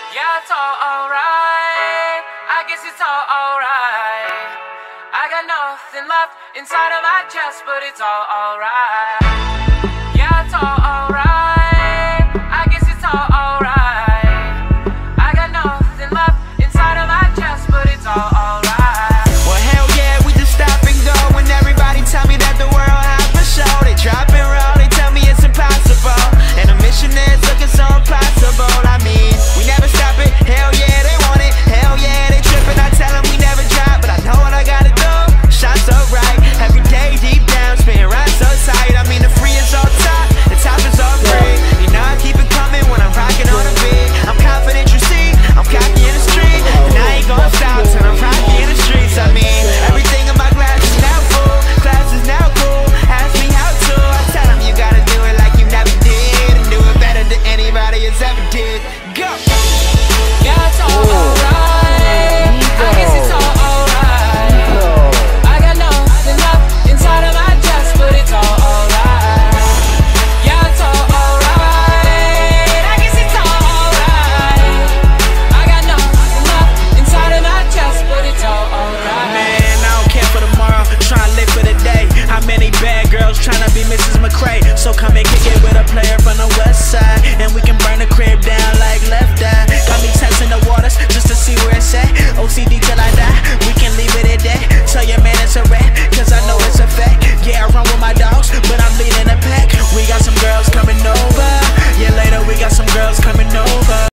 Yeah, it's all alright. I guess it's all alright. I got nothing left inside of my chest, but it's all alright. Yeah, it's all alright. I guess it's all alright. I got nothing left inside of my chest, but it's all alright. Well, hell yeah, we just stop and go. When everybody tell me that the world have a show, they drop and roll, they tell me it's impossible. And the mission is looking so impossible. I mean, we never stop it. Hell yeah, they want it. Hell yeah, they tripping. I tell them we never drop, but I know what I gotta do. Shine so bright, every day deep down, spinning right so tight. I mean, the free is all top, the top is all free. You know I keep it coming when I'm rocking on a beat. I'm confident, you see, I'm cocky in the street, and I ain't gonna stop till I'm rocky in the streets. I mean, everything in my glass is now full, class is now cool. Ask me how to, I tell them you gotta do it like you never did, and do it better than anybody has ever did. Go! Yeah, it's all alright. I guess it's all alright. I got nothing left inside of my chest, but it's all alright. Yeah, it's all alright. I guess it's all alright. I got nothing left inside of my chest, but it's all alright. Man, I don't care for tomorrow, tryna live for the day. How many bad girls tryna be Mrs. McRae? So come and